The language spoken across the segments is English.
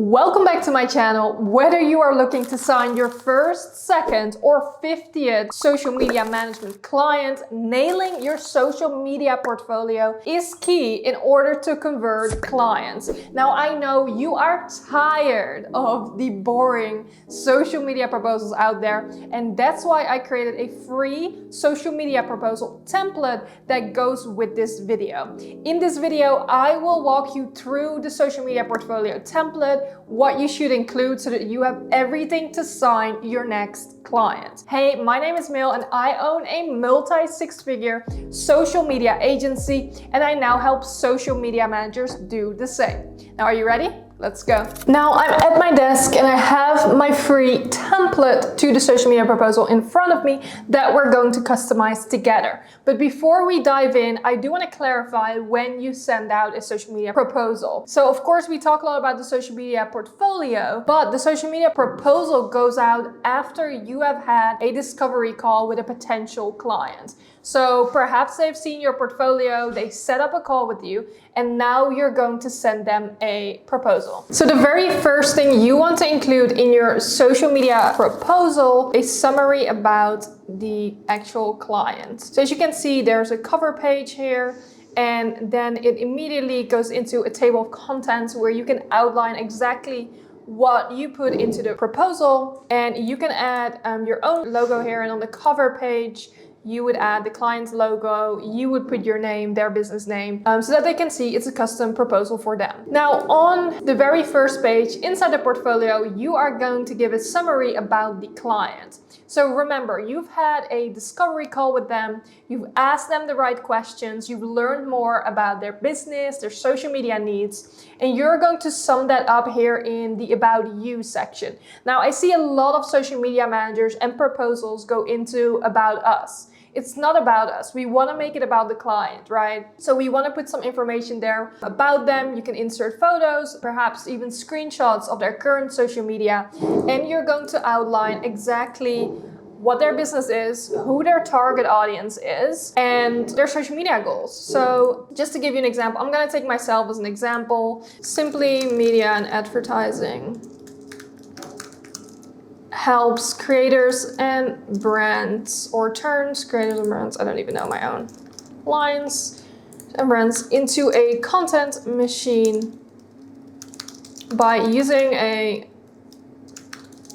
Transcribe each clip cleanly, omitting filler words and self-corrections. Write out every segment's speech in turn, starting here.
Welcome back to my channel. Whether you are looking to sign your first, second, or 50th social media management client, nailing your social media portfolio is key in order to convert clients. Now, I know you are tired of the boring social media proposals out there, and that's why I created a free social media proposal template that goes with this video. In this video, I will walk you through the social media portfolio template, what you should include so that you have everything to sign your next client. Hey, my name is Mil and I own a multi-six-figure social media agency, and I now help social media managers do the same. Now, are you ready? Let's go. Now I'm at my desk and I have my free template to the social media proposal in front of me that we're going to customize together. But before we dive in, I do want to clarify when you send out a social media proposal. So of course we talk a lot about the social media portfolio, but the social media proposal goes out after you have had a discovery call with a potential client. So perhaps they've seen your portfolio, they set up a call with you, and now you're going to send them a proposal. So the very first thing you want to include in your social media proposal, a summary about the actual client. So as you can see, there's a cover page here, and then it immediately goes into a table of contents where you can outline exactly what you put into the proposal, and you can add your own logo here, and on the cover page, you would add the client's logo, you would put your name, their business name, so that they can see it's a custom proposal for them. Now, on the very first page inside the portfolio, you are going to give a summary about the client. So remember, you've had a discovery call with them, you've asked them the right questions, you've learned more about their business, their social media needs, and you're going to sum that up here in the About You section. Now, I see a lot of social media managers and proposals go into About Us. It's not about us. We want to make it about the client, right? So we want to put some information there about them. You can insert photos, perhaps even screenshots of their current social media, and you're going to outline exactly what their business is, who their target audience is, and their social media goals. So just to give you an example, I'm going to take myself as an example. Simply Media and Advertising helps creators and brands, or turns creators and brands, I don't even know my own lines and brands, into a content machine by using a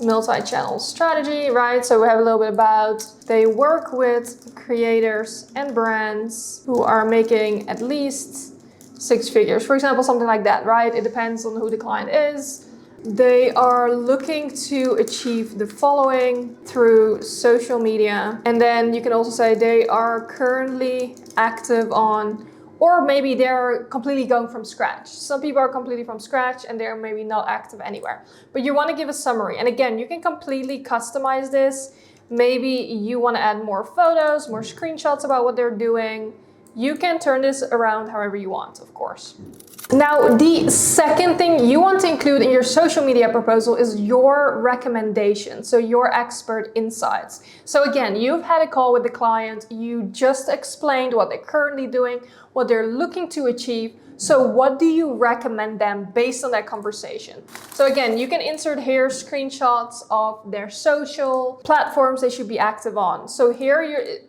multi-channel strategy, right? So we have a little bit about they work with creators and brands who are making at least 6 figures, for example, something like that, right? It depends on who the client is. They are looking to achieve the following through social media. And then you can also say they are currently active on, or maybe they're completely going from scratch. Some people are completely from scratch and they're maybe not active anywhere. But you want to give a summary. And again, you can completely customize this. Maybe you want to add more photos, more screenshots about what they're doing. You can turn this around however you want, of course. Now, the second thing you want to include in your social media proposal is your recommendation, so your expert insights. So again, you've had a call with the client, you just explained what they're currently doing, what they're looking to achieve. So what do you recommend them based on that conversation? So again, you can insert here screenshots of their social platforms they should be active on. So here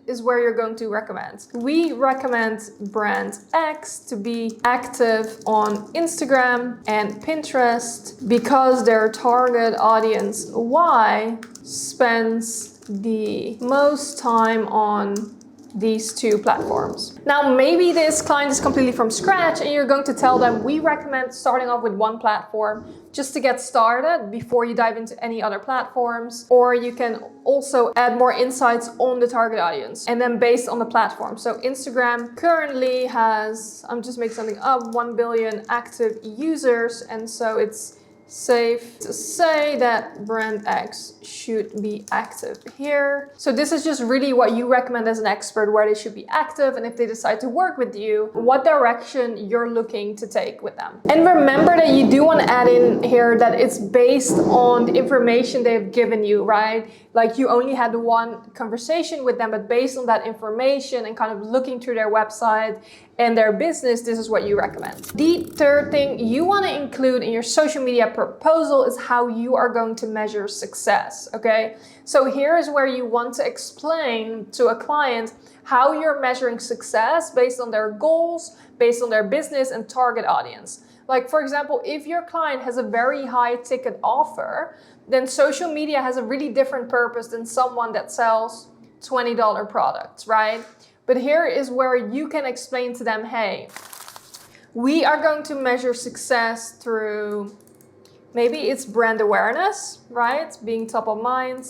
is where you're going to recommend. We recommend brand X to be active on Instagram and Pinterest because their target audience Y spends the most time on these 2 platforms. Now, maybe this client is completely from scratch and you're going to tell them we recommend starting off with one platform just to get started before you dive into any other platforms. Or you can also add more insights on the target audience and then based on the platform. So Instagram currently has, I'm just making something up, 1 billion active users, and so it's safe to say that brand X should be active here. So this is just really what you recommend as an expert, where they should be active, and if they decide to work with you, what direction you're looking to take with them. And remember that you do want to add in here that it's based on the information they've given you, right? Like you only had one conversation with them, but based on that information and kind of looking through their website and their business, this is what you recommend. The third thing you want to include in your social media proposal is how you are going to measure success, okay? So here is where you want to explain to a client how you're measuring success based on their goals, based on their business and target audience. Like, for example, if your client has a very high ticket offer, then social media has a really different purpose than someone that sells $20 products, right? But here is where you can explain to them, hey, we are going to measure success through, maybe it's brand awareness, right? Being top of mind.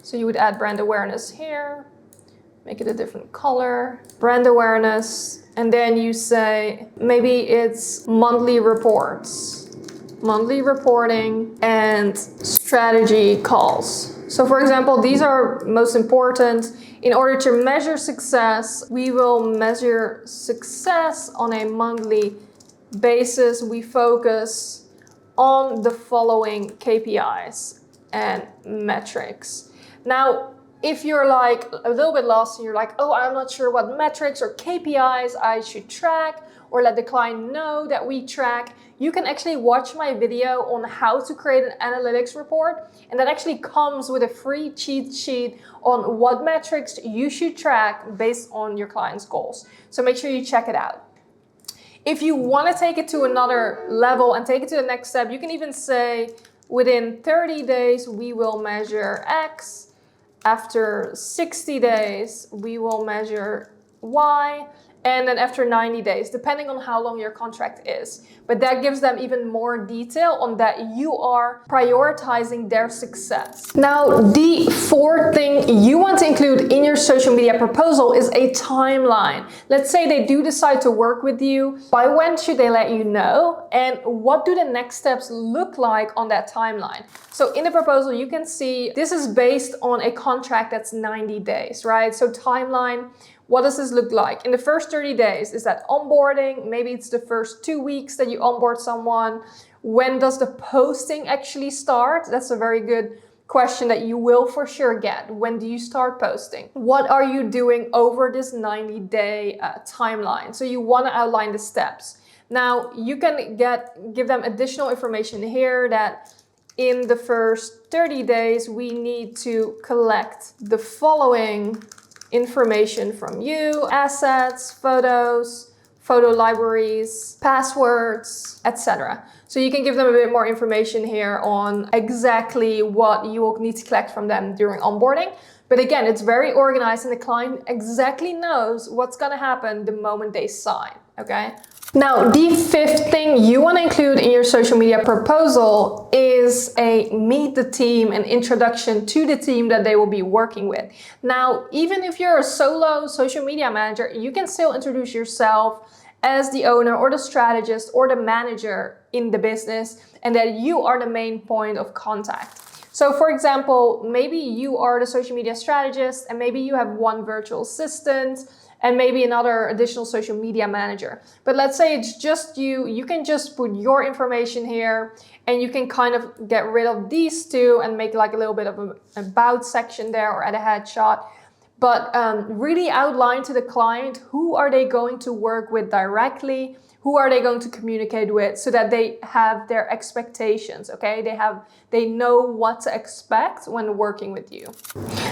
So you would add brand awareness here, make it a different color, brand awareness. And then you say, maybe it's monthly reports, monthly reporting and strategy calls. So for example, these are most important. In order to measure success, we will measure success on a monthly basis. We focus on the following KPIs and metrics. Now, if you're like a little bit lost and you're like, oh, I'm not sure what metrics or KPIs I should track or let the client know that we track, you can actually watch my video on how to create an analytics report. And that actually comes with a free cheat sheet on what metrics you should track based on your client's goals. So make sure you check it out. If you want to take it to another level and take it to the next step, you can even say within 30 days, we will measure X. After 60 days, we will measure Y. And then after 90 days, depending on how long your contract is. But that gives them even more detail on that you are prioritizing their success. Now, the fourth thing you want to include in your social media proposal is a timeline. Let's say they do decide to work with you. By when should they let you know? And what do the next steps look like on that timeline? So in the proposal, you can see this is based on a contract that's 90 days, right? So timeline. What does this look like? In the first 30 days, is that onboarding? Maybe it's the first 2 weeks that you onboard someone. When does the posting actually start? That's a very good question that you will for sure get. When do you start posting? What are you doing over this 90-day timeline? So you want to outline the steps. Now, you can give them additional information here that in the first 30 days, we need to collect the following information from you: assets, photos, photo libraries, passwords, etc. So you can give them a bit more information here on exactly what you will need to collect from them during onboarding. But again, it's very organized and the client exactly knows what's going to happen the moment they sign, okay? Now, the fifth thing you want to include in your social media proposal is a meet the team and introduction to the team that they will be working with. Now, even if you're a solo social media manager, you can still introduce yourself as the owner or the strategist or the manager in the business and that you are the main point of contact. So for example, maybe you are the social media strategist and maybe you have one virtual assistant and maybe another additional social media manager. But let's say it's just you, you can just put your information here and you can kind of get rid of these two and make like a little bit of an about section there or add a headshot. But really outline to the client, who are they going to work with directly? Who are they going to communicate with so that they have their expectations, okay? They know what to expect when working with you.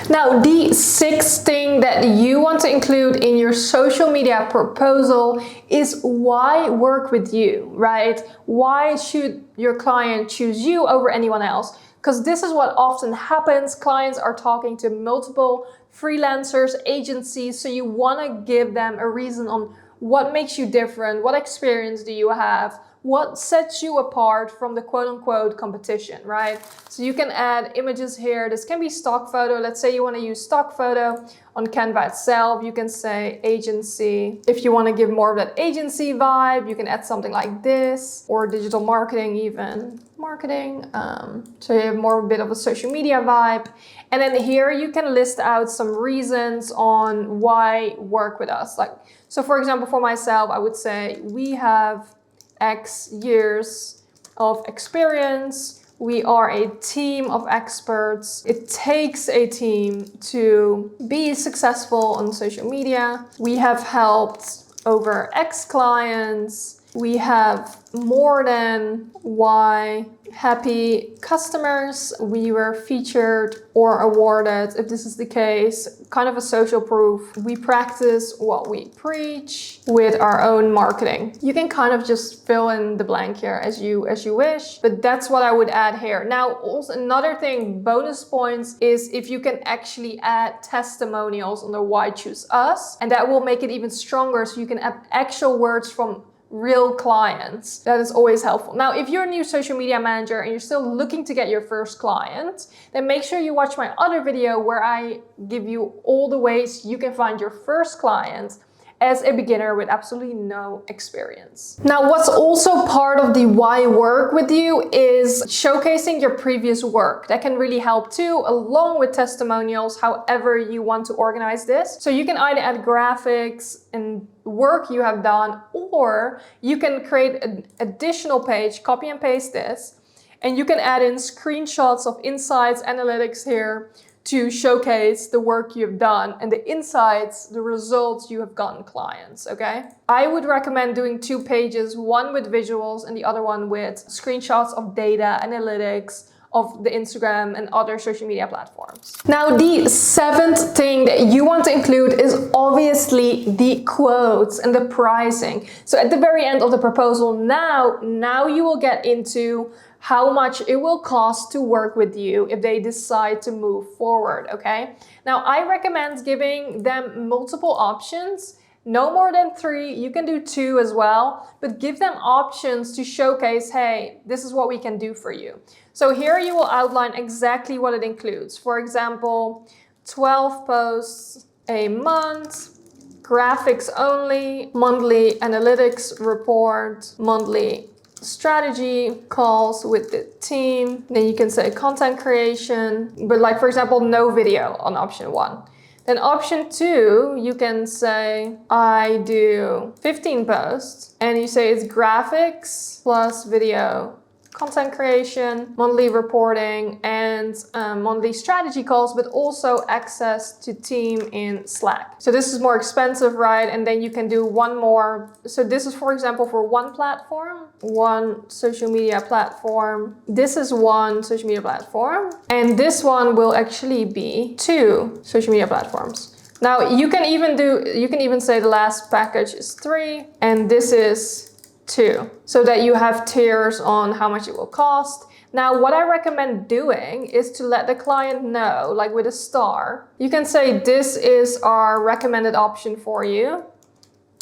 Now, the sixth thing that you want to include in your social media proposal is why work with you, right? Why should your client choose you over anyone else? Because this is what often happens. Clients are talking to multiple freelancers, agencies, so you want to give them a reason on what makes you different, what experience do you have, what sets you apart from the quote-unquote competition, right? So you can add images here. This can be stock photo. Let's say you want to use stock photo on Canva itself. You can say agency. If you want to give more of that agency vibe, you can add something like this, or digital marketing even. Marketing, so you have more a bit of a social media vibe. And then here you can list out some reasons on why work with us. Like, so for example, for myself, I would say we have X years of experience. We are a team of experts. It takes a team to be successful on social media. We have helped over X clients. we have more than Y happy customers. We were featured or awarded, if this is the case, kind of a social proof. We practice what we preach with our own marketing. You can kind of just fill in the blank here as you wish, but that's what I would add here. Now, also another thing, bonus points, is if you can actually add testimonials under Why Choose Us, and that will make it even stronger, so you can add actual words from real clients. That is always helpful. Now, if you're a new social media manager and you're still looking to get your first client, then make sure you watch my other video where I give you all the ways you can find your first client as a beginner with absolutely no experience. Now, what's also part of the why work with you is showcasing your previous work. That can really help too, along with testimonials, however you want to organize this. So you can either add graphics and work you have done, or you can create an additional page, copy and paste this, and you can add in screenshots of insights, analytics here, to showcase the work you've done and the insights, the results you have gotten clients, okay? I would recommend doing 2 pages, one with visuals and the other one with screenshots of data, analytics, of the Instagram and other social media platforms. Now, the 7th thing that you want to include is obviously the quotes and the pricing. So at the very end of the proposal, now you will get into how much it will cost to work with you if they decide to move forward, okay? Now, I recommend giving them multiple options. No more than 3, you can do 2 as well, but give them options to showcase, hey, this is what we can do for you. So here you will outline exactly what it includes. For example, 12 posts a month, graphics only, monthly analytics report, monthly strategy calls with the team. Then you can say content creation, but like for example, no video on option 1. Then option 2, you can say, I do 15 posts, and you say it's graphics plus video, content creation, monthly reporting, and monthly strategy calls, but also access to team in Slack. So this is more expensive, right? And then you can do one more. So this is, for example, for one platform, one social media platform. This is one social media platform. And this one will actually be 2 social media platforms. Now you can even say the last package is 3, and this is 2, so that you have tiers on how much it will cost. Now, what I recommend doing is to let the client know, like with a star. You can say, this is our recommended option for you.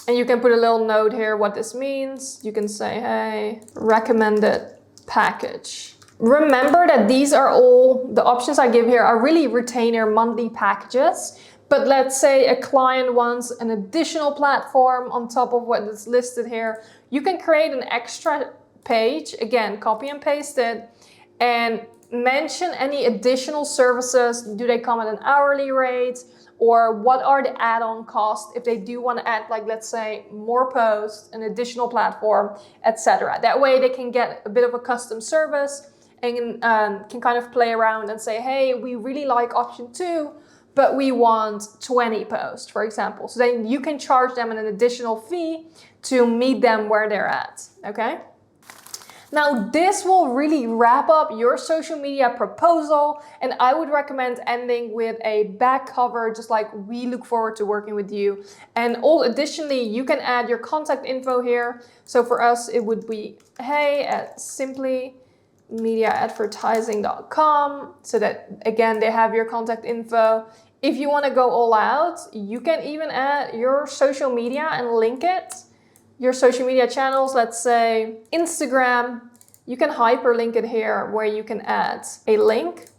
And you can put a little note here what this means. You can say, hey, recommended package. Remember that these are all, the options I give here are really retainer monthly packages. But let's say a client wants an additional platform on top of what is listed here. You can create an extra page, again, copy and paste it, and mention any additional services. Do they come at an hourly rate? Or what are the add-on costs if they do want to add, like, let's say, more posts, an additional platform, etc. That way they can get a bit of a custom service and can kind of play around and say, hey, we really like option 2, but we want 20 posts, for example. So then you can charge them an additional fee to meet them where they're at, okay? Now, this will really wrap up your social media proposal, and I would recommend ending with a back cover, just like, we look forward to working with you. And additionally, you can add your contact info here. So for us, it would be hey@simplymediaadvertising.com, so that, again, they have your contact info. If you want to go all out, you can even add your social media and link it. Your social media channels, let's say Instagram, you can hyperlink it here where you can add a link.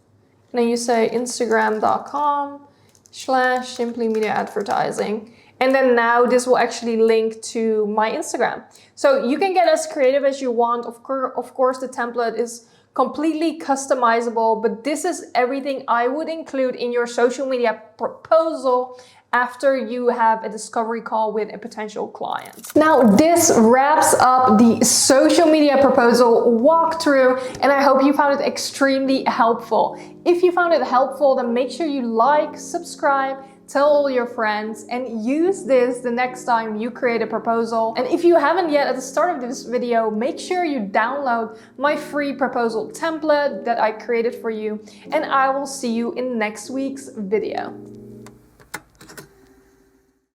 And then you say instagram.com/simplymediaadvertising. And then now this will actually link to my Instagram. So you can get as creative as you want. Of course, the template is completely customizable, but this is everything I would include in your social media proposal after you have a discovery call with a potential client. Now, this wraps up the social media proposal walkthrough, and I hope you found it extremely helpful. If you found it helpful, then make sure you like, subscribe, tell all your friends, and use this the next time you create a proposal. And if you haven't yet, at the start of this video, make sure you download my free proposal template that I created for you, and I will see you in next week's video.